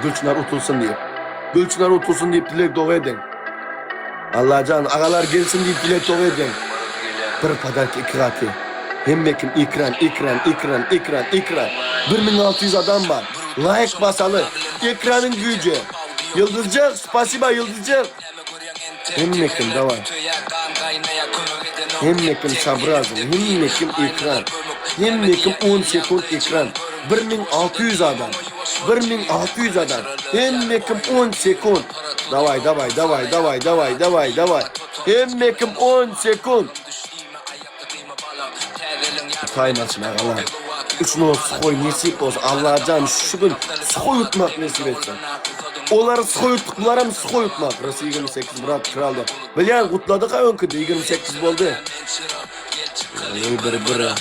Gülçınar utulsun diye. Gülçınar utulsun deyip dilek dua edin. Allah can ağalar gelsin deyip dilek dua edin. Bir padarki ikrati. Hemmekim ikran. 1600 adam var. Layık basalı. Ekranın gücü. Yıldızcık. Spasiba Yıldızcık. Hemmekim davay. Hemmekim sabrazım. Hemmekim ekran. Hemmekim 10 sekund ekran. 1600 adam. 1600 adam. Hemmekim 10 sekund. Davay. Hemmekim 10 sekund. Kaymasın ağalar. Üçünü sıkoy nesip olsun. Allah can şu gün sıkoy yutmak nesip etsin. Onları sıkoy yuttuklara mı sıkoy yutmak? Burası 28 Murat Kral'da. Bilyan kutladık ha önküde 28 oldu. Bırı.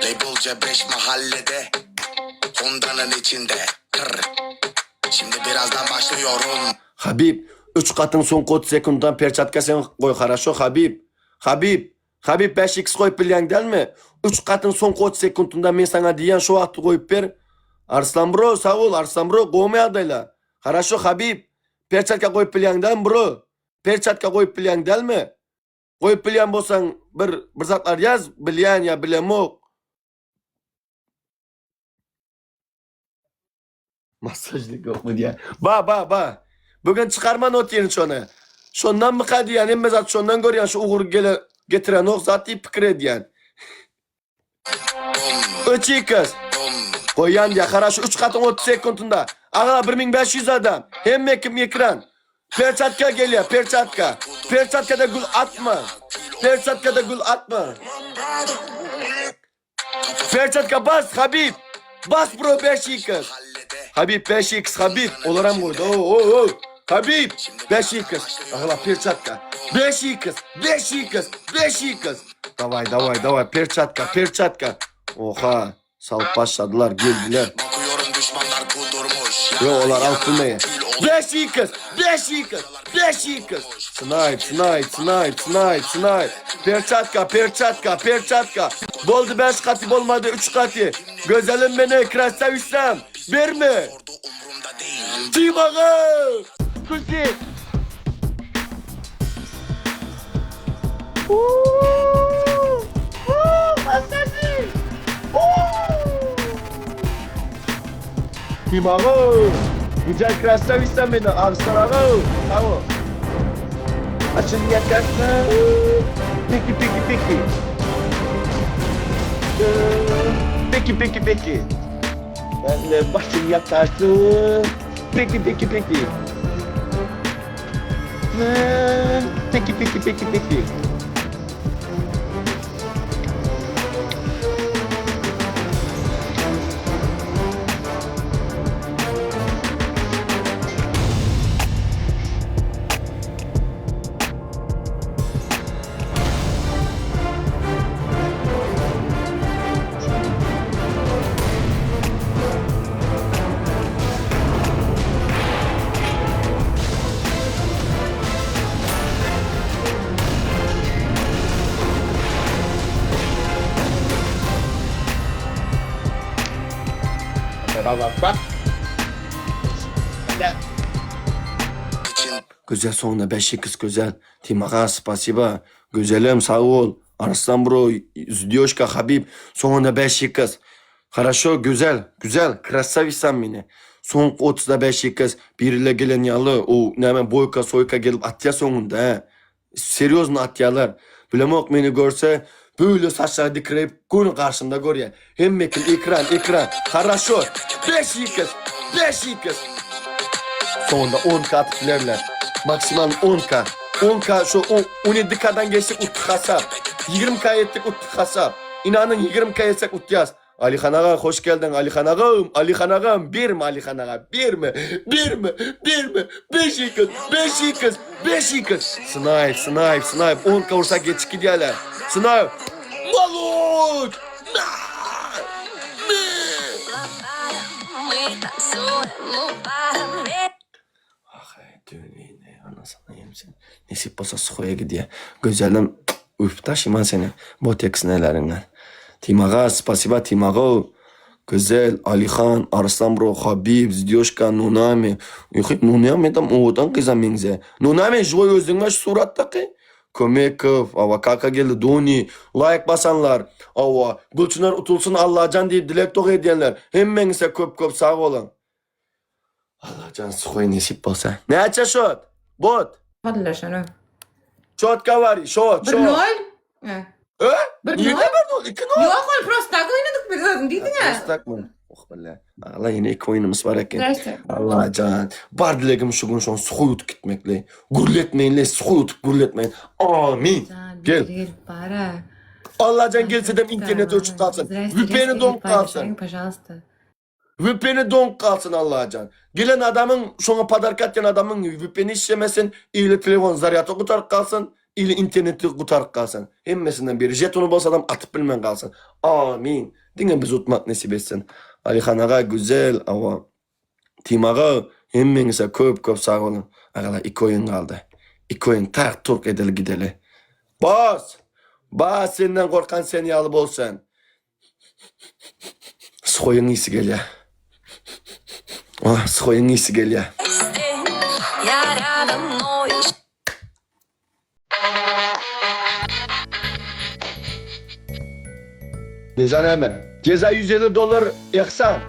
Labelce 5 mahallede Honda'nın içinde Şimdi birazdan başlıyorum. Habib 3 katın son kod sekundan perçatka sen koy хорошо Habib. Habib 5x koyup bilyan değil mi? 3 katın son kod sekundunda ben sana diyen şu vakti koyup ver. Arslan bro sağ ol Arslan bro kovmaya adayla. хорошо Habib perçatka koyup bilyan değil mi bro? Perçatka koyup bilyan değil mi? Koyup bilyan bolsan bir zatlar yaz bilyan ya bilemok. Masajlık yok mu diye. Ba. Bugün çıkarma not yerin şunu. Şundan mı kadiyen? Emme zat şundan görüyen şu uğur getiren o zat deyip fikir ediyen. 3x. Koyan diye haraşı 3 katın 30 sekundunda. Ağa 1500 adam. Hemmekim ekran. Perçatka geliyor perçatka. Perçatkada gül atma. Perçatka bas Habib. Bas bro 5x. Habib 5x Habib. Olaram koydu. Oo. Habib 5x. Ağla perçatka. 5x. Davay. Perçatka. Oha. Salıp başladılar geldiler. Yo olar altınaya. 5x. Snipe. Perçatka. Boldu 5 katı olmadı 3 katı. Gözelim beni ekrasta üstem. Verme. Timağı. Kusi. Masajı. Timağı. Güzel ekrasta üstem beni. Arslan ağa. Tamam. Açın yakarsa. Peki. Peki. Benle başın yatarsın. Peki. Peki. Bak. Güzel sonunda 5x güzel. Timağa spasiba. Güzelim sağ ol. Arslan bro. Zdioşka Habib. Sonunda 5x. Хорошо güzel. Krasavişsan beni. Son 30'da 5x. Biriyle gelen yalı. O ne hemen boyka gelip atya sonunda he. Seriozno atyalar. Bilemok beni görse böyle saçları dikreyip gün karşında görüyor. Hemmekin ekran. Хорошо. 5x. Sonunda 10k atıklarlar. Maksimal 10k. 10k şu 17k'dan geçtik uttuk hasap. 20k ettik uttuk hasap. İnanın 20k etsek utacağız. Alihan ağa hoş geldin Alihan ağam. Alihan ağam bir mi Alihan ağa? Bir mi? 5x. Snipe. 10k vursak geçik gidiyorlar. Snipe. Balut. Düğünü anasını yemsin. Nesip olsa sıkoya gidiyor. Güzelim Üf taşıman seni. Botex nelerinden. Timaga, spasiba Timaga. Güzel, Alihan, Arslan Bro, Habib, Zdyoshka, Nunami. Yuhi, Nunami tam oğudan kızamengze. Nunami, joy özüngme şu surattaki. Komekov, ava kaka geldi, Doni, like basanlar, ava, Gülçınar utulsun Allah'can deyip dilek toğu edenler. Hemmenize köp köp sağ olun. Allah'can sıkıy nesip olsa. Ne açsa şot? Bot. فضل شنو؟ Şot kavari, şot, şot. برنول؟ Niye de برنول؟ Bernol? İki nol. يو أخوان بروستاكو ينادك بالغاز ديتنا Istak mı? Oh bella. Allah yine iki oyunumuz var ekin. درست Allah can. Bar dilegim şu gün şu an soğuyup gitmekle. Gürletmeyin le soğuyup gürletmeyin. Amin. Gel. Para. Allah can gelse de internet açık kalsın. VPN'i donk kalsın. Пожалуйста. VPN'i donk kalsın Allah can. Gelen adamın şuna padarkat yan adamın VPN'i işlemesin. İyle telefon zaryatı kutarık kalsın. İyle interneti kutarık kalsın. Hemmesinden biri jetonu bolsa adam atıp bilmen kalsın. Amin. Dine biz utmak nasip etsin. Alihan ağa güzel ama Timaga hemmenize köp köp sağ olun. Ağalar iki oyun kaldı. İki oyun tak turk edeli gideli. Bas! Bas senden korkan seni alıp olsan. Sıkoyun iyisi gel ya. Ah, sıkoyun iyisi gel ya. Nizan hemen. Ceza 150 dolar yaksan.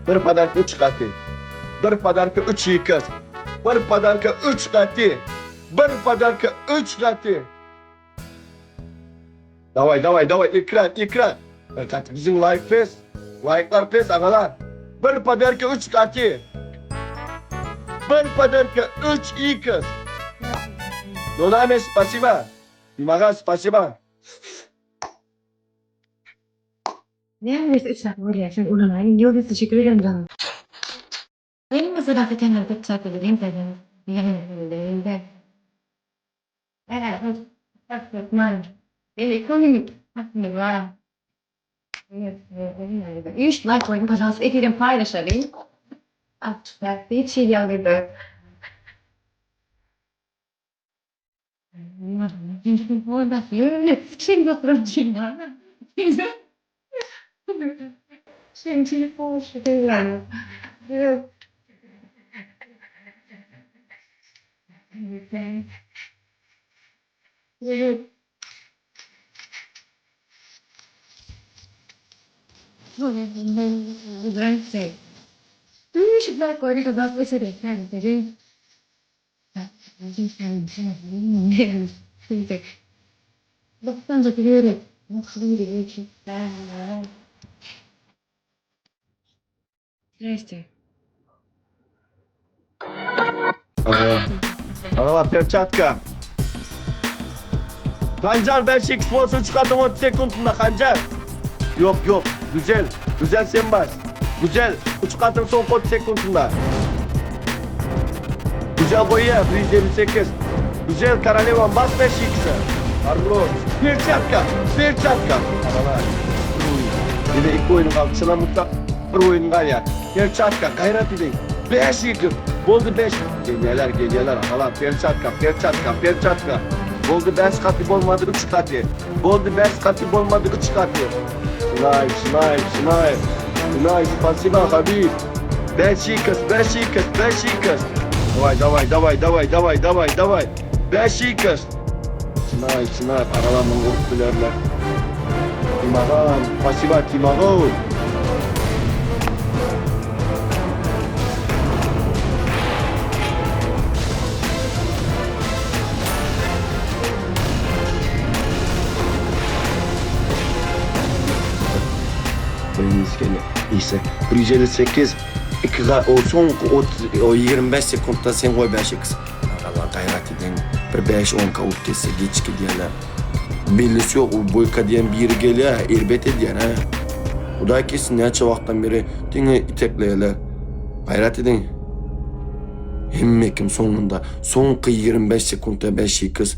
Bir padarka 3 katı. Bir padarka 3 yıkız. Bir padarka 3 katı. Bir padarka 3 katı. Davay ekran. Katı bizim like fest. Like'lar fest ağalar. Bir padarka 3 katı. Bir padarka 3 yıkız. Doname spasiba. Timaga spasiba. Ne neyse ıslah böyle ya. Şimdi ulan ayın yolu teşekkür ederim canım. Benim mesela zaten hareket çarpıdırayım dedim. Yani öyle. Evet. Çok mal. Benim ekonomik aslında var. Üç like koyun pazarlısı ekledim paylaşalım. Artık bir şey yazdı. Orada öyle şey yapıyorum ya. Şimdi boş ver. Evet. Grazie. Tu ci fai fuori che va a essere sempre, abbastanza credere, non credere ci sta. Grazie. Ağalar perçatka. Kancar ben şey sponsoru çıkardım 30 sekundunda Kancar. Yok. Güzel sen bas. Güzel. 3 katın son 30 sekundunda. Güzel boya 128. Güzel Karalevan bas 5 x'e. Arlo. Perçatka. Ağalar. Bir de iki oyun kaldı. Sıra mutlak bir oyun var ya. Perçatka gayret edin. 5 yıkır. Boldu 5. Geceler ağalar. Perçatka. Boldu 5 katı olmadı 3 katı. Boldu 5 katı olmadı 3 katı. Snipe. Спасибо, Habib. 5 yıkız. Давай. 5 yıkız. Snipe. Aralamın korkularla. Timagan. Спасибо, Timagan. İşte 158 olsun o 25 sekundda sen koy 5 x. Allah gayret edin. Bir 5-10 kavut kesse geç gidiyorlar. Bellisi yok o boyka diyen biri geliyor elbet ediyor ha. O da kesin ne çabaktan beri dine itekleyeler. Gayret edin. Hemmekim sonunda son 25 sekundda 5 x.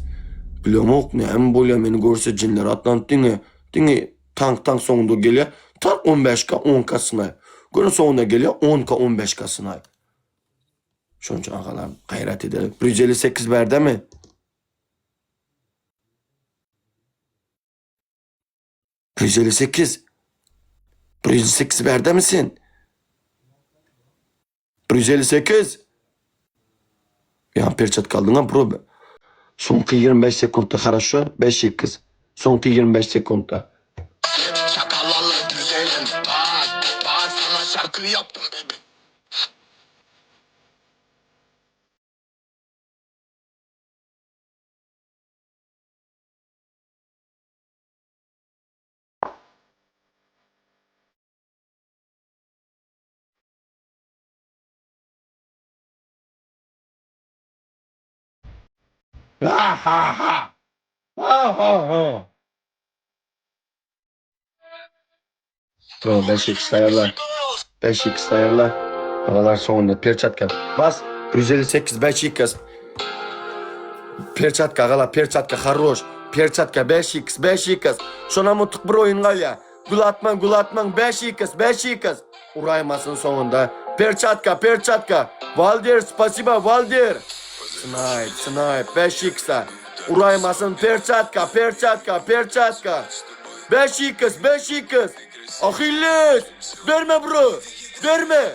Biliyorum ok ne hem böyle beni görse cinler atlan dine tank sonunda geliyor. Tak 15'ka 10'ka sınay. Günün sonuna geliyor 10'ka 15'ka sınay. Şunca ağalar gayret edelim. 158 verdi mi? 158. 158 berde misin? 158. Ya perçat kaldın ha bro. Sonki 25 sekundda хорошо. 5x. Sonki 25 sekundda. Şakalarla güzelim. Bak sana şarkı yaptım baby. Ha ha ha. Ha ha ha. Bro 5x ayarla. 5x ayarla. Aralar sonunda perçatka. Bas. 158 5x. Perçatka gala perçatka хорош. Perçatka 5x 5x. Şona mutluk bir oyun ya. Gol atman 5x 5x. Uraymasın sonunda. Perçatka perçatka. Valdir spasiba Valdir. Snipe 5x'e. Uraymasın perçatka perçatka perçatka. 5x 5x. Achilles. Verme bro. Verme.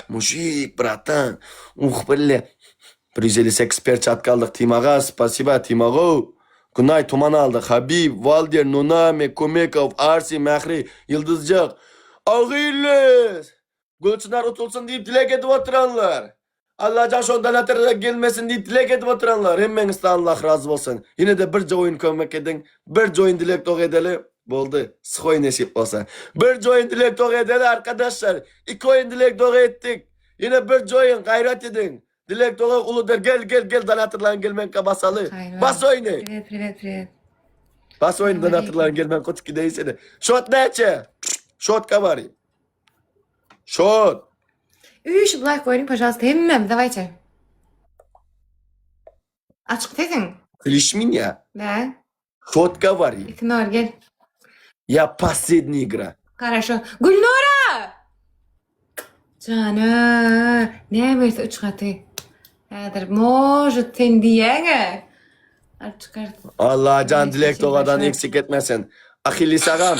Mujik, bratан. Бля. 158 perçatka aldık. Timaga, spasiba Timago. Günay Tuman aldık. Habib, Valdir, Nunami, Kumekov, Arsi, Mehri, Yıldızcık. Achilles. Gülçınar utulsun deyip dilek edip oturanlar. Allah can şondan atırda gelmesin deyip dilek edip oturanlar. Hemmenizden Allah razı olsun. Yine de bir oyun kömek edin. Bir oyun dilek doğ edelim. Boldu. Sıkoy nasip olsa. Bir oyun dilek doğ edelim arkadaşlar. 2 oyun dilek doğ ettik. Yine bir oyun gayret edin. Dilek doğ uludur. Gel danatırlan gelmen kabasalı. Bas oyunu. Привет. Bas oyunu danatırlan gelmen kutuk gideyse de. Şot neçe? Şot kavari. Şot. Şu Black koyayım, пожалуйста. Hemen, давайте. Açık desin. Klişmin ya. Да. Şot kavari. İknor gel. Ya последняя игра. Хорошо. Gülnora! Canım. Ne verse 3 katı. Hadi, может, sen diyene. Artık. Allah can Evet, dilek doğadan başına. eksik etmesin. Achilles ağam.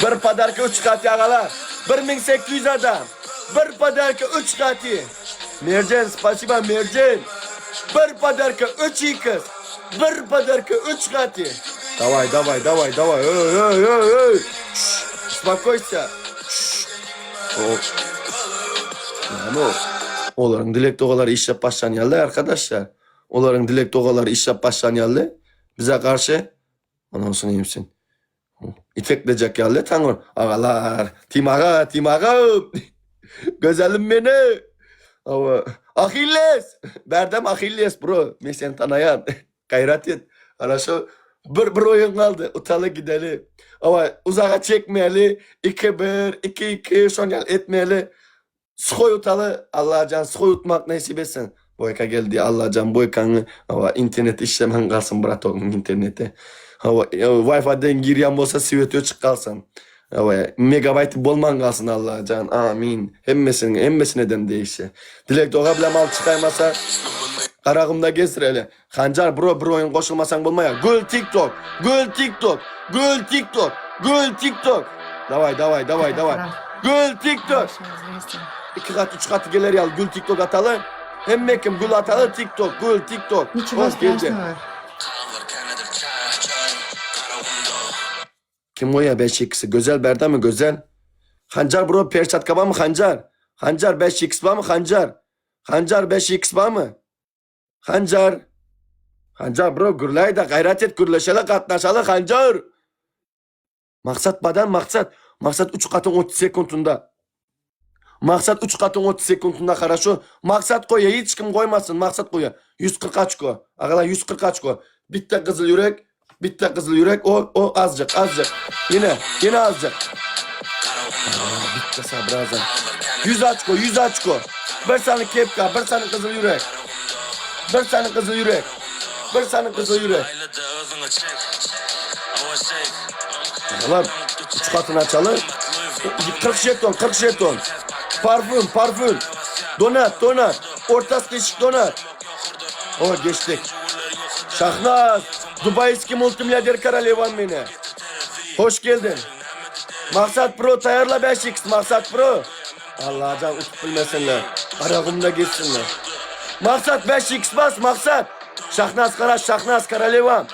Bir padarka 3 kat yağalar. 1800 adam. Bir padarka 3 katı. Mercan, spasiba Mercan. Bir padarka 3 ikiz. Bir padarka 3 katı. Давай. Эй. Успокойся. Yani onların dilek doğaları iş yap başlayan yerler arkadaşlar. Onların dilek doğaları iş yap başlayan yerler. Bize karşı ondan sonra iyi misin? İtekleyecek yerler tanrım. Ağalar. Timaga. Güzelim beni. Ama Achilles. Berdem Achilles bro. Ben seni tanıyan. Gayret et. Araşo. Bir oyun kaldı. Utalı gidelim. Ama uzağa çekmeyeli. 2-1, 2-2 son yıl etmeyeli. Sıkoy utalı. Allah can sıkoy utmak nasip etsin. Boyka geldi Allah can boykanı. Ama internet işlemen kalsın bırak oğlum internete. Ama Wi-Fi'den giriyan olsa sivetio çık kalsın. Ama megabayt bolman kalsın Allah can. Amin. Hemmesine den değişe. Dilek doğa bile mal çıkaymasa. Karagımda gezdir hele. Hancar bro bir oyun koşulmasan bulmaya. Gül TikTok. Davay. Gül TikTok. 2 kat 3 katı gelir ya. Gül TikTok atalı. Hem kim gül atalı TikTok. Ничего страшного. Kim o ya 5x'i? Güzel Berda mı güzel? Hancar bro perçat kaba mı Hancar? Hancar 5x var mı Hancar? Hancar 5x var mı? Hancar bro gürley de gayret et gürleşele katlaşalı Hancar. Maksat badan maksat. Maksat 3 katın 30 sekundunda. Maksat 3 katın 30 sekundunda хорошо. Maksat koya hiç kim koymasın maksat koya. 140 açko. Ağalar 140 açko. Bitti kızıl yürek. O azıcık. Yine azıcık. Bitti sabrazan. 100 açko. Bir tane kepka, bir tane kızıl yürek. Ağalar 3 katını açalım. 40 jeton. Parfüm. Donat. Ortası değişik donat. O geçtik. Şahnaz. Dubai eski multimilyader Karalevan beni. Hoş geldin. Maksat Pro tayarla 5x. Maksat Pro. Allah can utup bilmesinler. Aragımda geçsinler. Maksat 5x bas maksat. Şahnaz Karaş, Şahnaz Karalevan.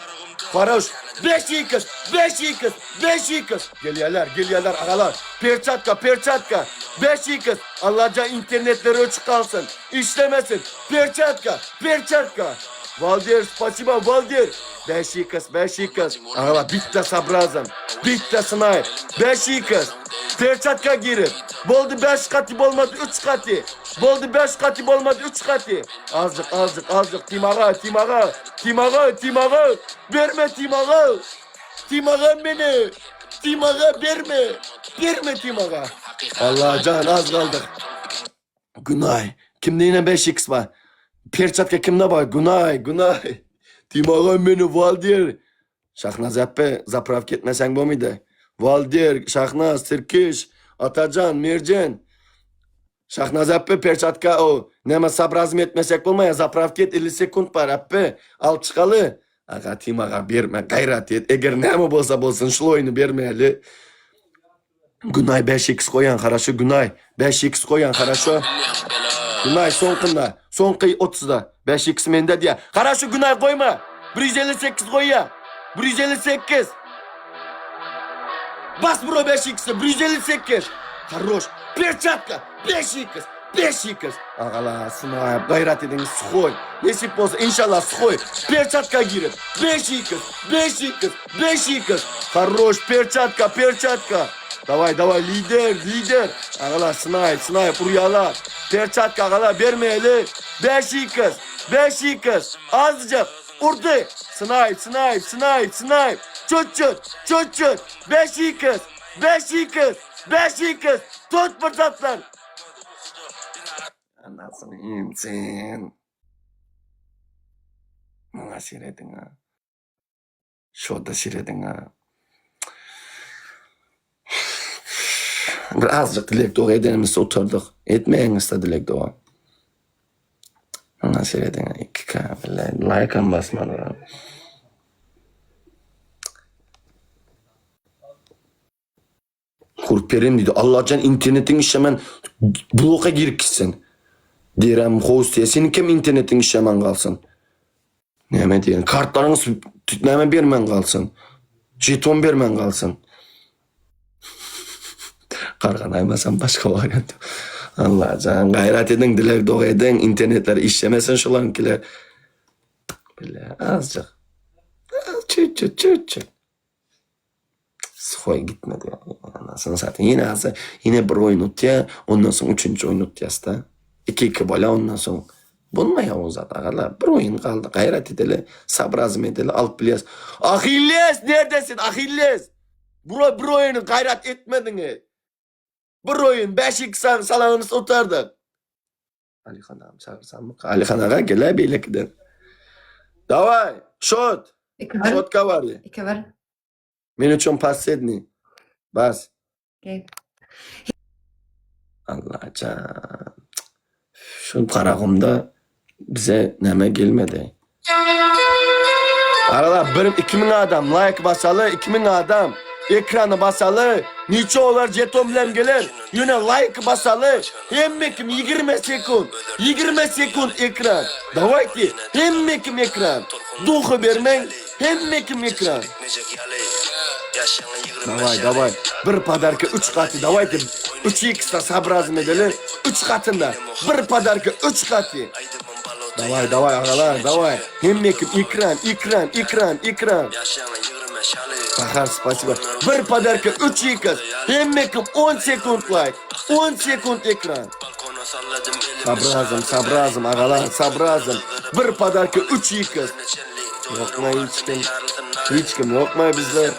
Faroş. 5x, 5x, 5x. Geliyorlar ağalar. Perçatka, perçatka. 5x. Allah can internetleri açık kalsın. İşlemesin. Perçatka, perçatka. Valdir, spasiba, Valdir. 5x, 5x. Ağalar bitti sabrazım. Bitti sınay. 5x. Perçatka girip. Boldu 5 katı olmadı 3 katı. Boldu 5 katı olmadı 3 katı. Azıcık. Timağa. Verme Timağa. Timağa beni. Timağa verme. Verme Timağa. Allah can az kaldık. Günay. Kimde yine 5x var? Perçatka kimde var? Günay. Timağa beni Valdir. Şahnaz Eppe. Zapravk etmesen bu muydu? Valdir, Şahnaz, Türküş, Atacan, Mircan. Şahnaz Eppe perçatka o. Nema sabrazm etmesek olmaya zapravket 50 sekund var Eppe. Al çıkalı. Aga Timağa verme gayret et. Eğer nema bolsa şu oyunu vermeyeli. Günay 5x koyan haraşo Günay. 5x koyan haraşo. Günay sonkında. Sonkı 30'da. 5x mende diye. Haraşo Günay koyma. 158 koy ya. 158. Bas bro 5x'i 158. Хорош. Перчатка 5x. Ağalar sınayıp gayret edin sıkıy. Nesip olsa inşallah sıkıy. Perçatka girip 5x. Хорош perçatka. Davay lider. Ağalar sınayıp rüyalar. Perçatka ağalar vermeyeli. 5x. Azıcık. Urdu. Sınayıp. Çut. 5x. Tut fırsatlar. Anasını imsin. Bana siredin ha. Şurada siredin ha. Birazcık dilek dua edenimizde oturduk. Etmeyiniz de dilek dua. Bana siredin ha. 2K. Like'an basmalı ha. Kurperim dedi. Allah'can internetin işlemen bloka girip gitsin. Direm host diye. Senin kim internetin işlemen kalsın? Neme diyen? Kartlarınız neme vermen kalsın. Jeton vermen kalsın. Kargan aymasan başka variant. Allah'can gayret edin, dilek dua edin. İnternetler işlemesin şularınkiler. Böyle azıcık. Çut. Sıkıya gitmedi ya. Anasını zaten yine bir oyun utya. Ondan sonra 3. oyun utyası da. 2 bola ondan sonra. Bununla ya o zaten. Bir oyun kaldı. Gayret edeli. Sabrazm edeli. Alıp biliyoruz. Achilles neredesin? Achilles. Bir oyunu gayret etmedin mi? Bir oyun. 5x salağınızı otardık. Alihan ağam çağırsam mı? Alihan ağa gel beylekiden. Davay. Şot. Şotka var ya. 2 var. Men uchun passedni. Bas. Gel. Allah'can. Şu qarag'imda bize neme gelmedi. Aralar 2000 adam like basalı, 2000 adam ekranı basalı, neçe olar jeton bilen gelir, yine like basalı, hemmekim 20 sekund ekran. Davay ki hemmekim ekran. Duhu vermen hemmekim ekran. Davay. Bir padarka 3 katı davay ki 3x'da sabrazm edelim. 3 katında. Bir padarka 3 katı. Davay ağalar davay. Hemmekim ekran. Bahar spasiba. Bir padarka 3x. Hemmekim 10 sekund like. 10 sekund ekran. Sabrazm ağalar sabrazm. Bir padarka 3x. Yokma hiç kim yokma bizde.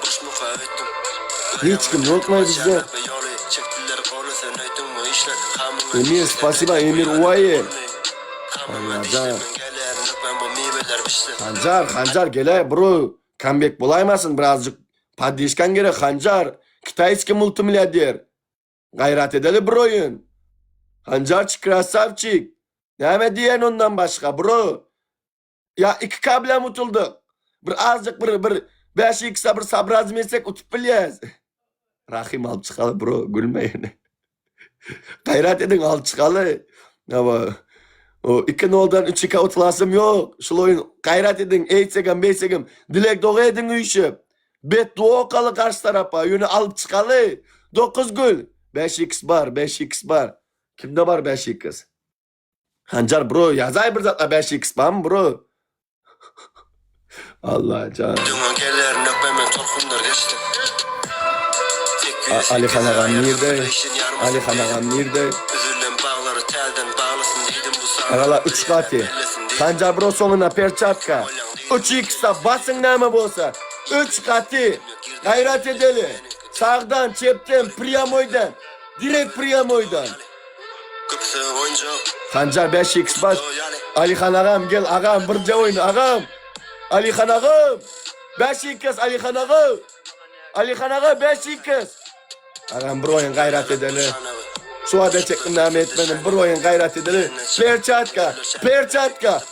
Emir spasiba Emir Uvaye. Hancar gele bro. Comeback bulaymasın birazcık. Padişkan gerek Hancar. Kitayski multimilyader. Gayret edeli bir oyun. Hancar krasavçik. Ne diyen ondan başka bro. Ya 2K bilen utulduk. Bir azıcık bir 5x'e bir sabrazm etsek utup bilyez. Rahim alıp çıkalı bro gülmeyin. Gayret edin alıp çıkalı. Ama o 2 noldan 3'e utulasım yok. Şu oyun gayret edin. Eğitsegem beysegem. Dilek doğa edin uyuşup. Bet dua kalı karşı tarafa. Yönü alıp çıkalı. 9 gül. 5x var 5x var. Kimde var 5x? Hancar bro yazay bir zatla 5x var mı bro? Allah canım. Ali Han ağam nerede? Ali Han ağam nerede? Aralar 3 katı. Hancar bro sonuna perçatka. 3x'ta basın neme bolsa. 3 katı. Gayret edeli. Sağdan, çepten, priyamoydan. Direkt priyamoydan. Hancar 5x bas. Ali Han ağam gel ağam birce oyun ağam. Ali Han ağam. 5x Ali Han ağam. Ali Han ağam 5x. Ağam bir oyun gayret edeli. Şu adet çektim name etmedim. Bir oyun gayret edeli. Perçatka. Perçatka.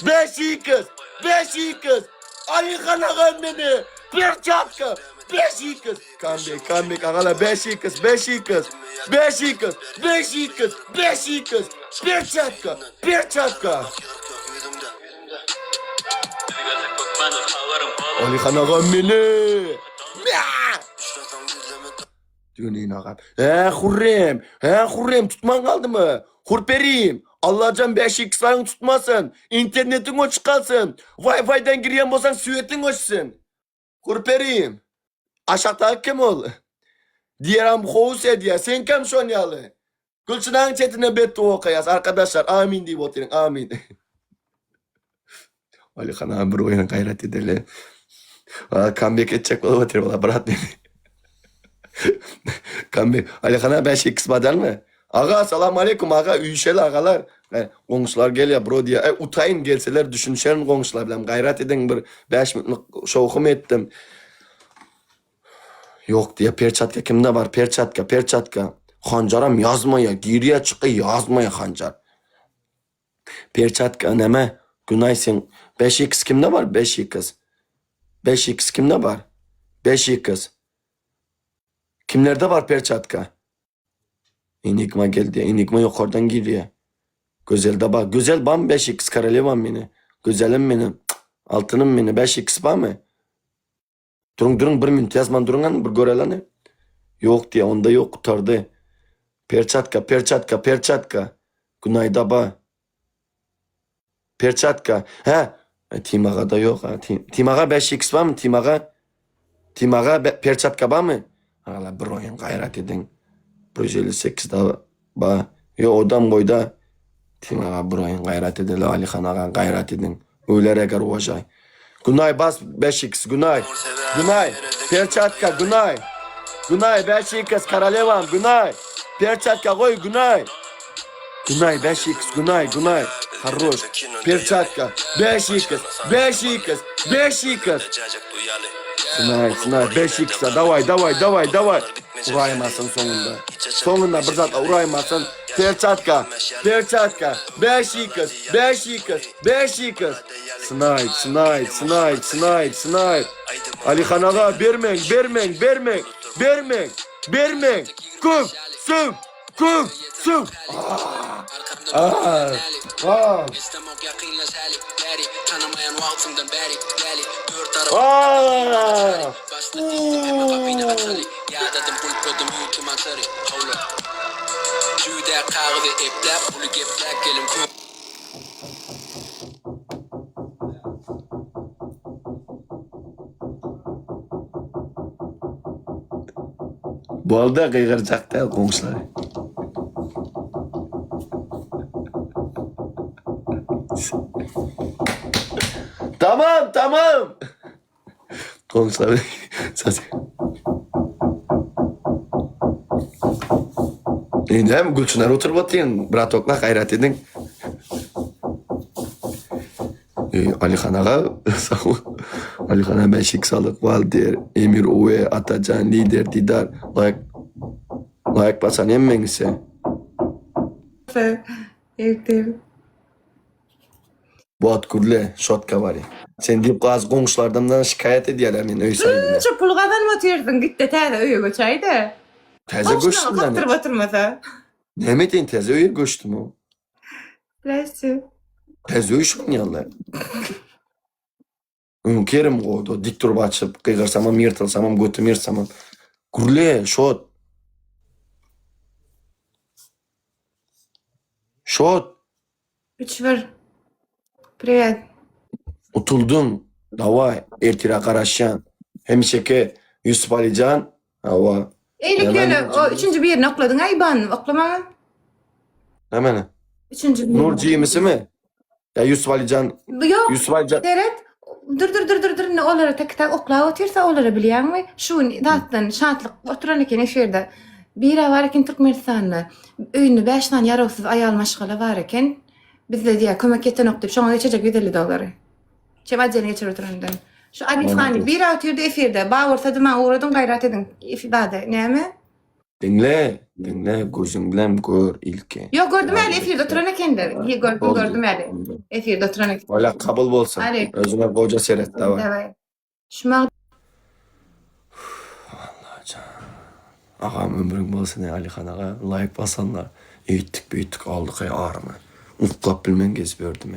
5x. 5x. Ali Han ağam beni. Perçatka. 5x. Comeback ağala 5x. 5x. 5x. 5x. 5x. Perçatka. Perçatka. Ali Han ağam beni. Dünün ağam. Hurrem tutman kaldı mı? Hurperim. Allah'can 5x ayın tutmasın. İnternetin uç kalsın. Wi-Fi'den giren bolsan süyetin uçsun. Hurperim. Aşağıdaki kim ol? Diyeram hovuz ediyor. Sen kim şonyalı? Gülçınağın chatine beddua okuyaz. Arkadaşlar amin deyip oturun. Amin. Ali Han ağam bir oyuna gayret edeli. Comeback edecek otur. Valla bırak beni. Comeback. Ali Han ağam 5x badal mı? Ağa selamun aleyküm ağa. Üyüşeli ağalar. Komşular gel ya bro diye. Utayın gelseler düşünüşerin komşular bilem. Gayret edin bir 5 minutlık şovumu ettim. Yok diye perçatka kimde var? Perçatka. Hancaram yazmaya. Geriye çıkı yazmaya hancar. Perçatka neme? Günay sen. 5x kimde var? 5x. 5x kimde var? 5x. Kimlerde var perçatka? Enigma geldi. Enigma yukarıdan giriyor. Güzel bak. Güzel bam 5x karelevam beni. Güzelim benim. Altınım beni 5x bam mı? Durun bir minut yazman durun bir görelim. Yok diye onda yok kurtardı. Perçatka. Günayda ba. Perçatka. Timaga da yok ha. Timaga 5x var mı Timaga perçatka var mı? Hala bir oyun gayret edin. 158'da ba. Yo odam koyda. Timaga bir oyun gayret edin. Ali Han ağam gayret edin. Öyle regar olacak. Günay bas 5x Günay. Perçatka Günay 5x karalevam Günay. Perçatka koy Günay 5x Günay. Harroş. Perçatka 5x. Günay 5x davay. Uraymasın sonunda. Sonunda bir zat uraymasın. Perçatka 5x. Snipe. Ali Han ağa bermen. Kuf. Bu arada kıygıracak değil komşuları. Tamam. Komşuları. Hem Gülçınlar oturup oturun. Bratokla gayret edin. Ali Han ağa sağ ol. Ali Han ağa Beşik Salık, Valdir, Emir Uwe, Atacan, Lider, Didar. Like basan emmengisi. Evde. Bu at gürle, şotka var ya. Sen deyip gaz komşulardan şikayet ediyorlar men öy sahibine. Şu pul kazan mı atıyorsun? Git de teyze öyle göçeydi. Teze göçtüm lan. Kaptır batırmasa. Ne deyin teze öye göçtüm o. Bilesi. Teze öy şu yanlar. Kerim koydu. Dik durup açıp kıygarsamam, yırtılsamam, götüm yırtsamam. Gürle, şot. Şot. 3 var. Привет. Utuldum. Davay. Ertira Karaşyan. Hemşeke. Yusuf Alican. Hava. Eylik Hemen öyle. O üçüncü bir yerini okladın. Ay ben oklamam. Hemen. Üçüncü bir Nur Cimisi mi? Ya Yusuf Alican. Yok. Yusuf Alican. Deret. Dur. Ne olara tek tek okla otursa olara biliyor mu? Şu zaten şantlık oturan iken efirde. Bir var iken Türkmenistan'da. Öyünü 5 tane yarosuz ayal maşgala var iken. Bizle diye kömek eten oktup. Şu an geçecek $150. Çevacını geçir oturandan. Şu Agif Hani bir atıyordu efirde. Bağırsa dümen uğradım gayret edin. İfade. Ne mi? Dinle. Gözün bilem gör ilke. Yok gördüm öyle efirde oturan iken de. Gördüm öyle. Efirde oturan iken. Öyle kabul bolsun. Hadi. Özüne koca seret de var. Evet. Şuma Ağam ömrün bolsun ya Alihan ağa. Layık basanlar. Eğittik büyüttük aldık ay ağrımı. Uflap bilmen gezip ördüm.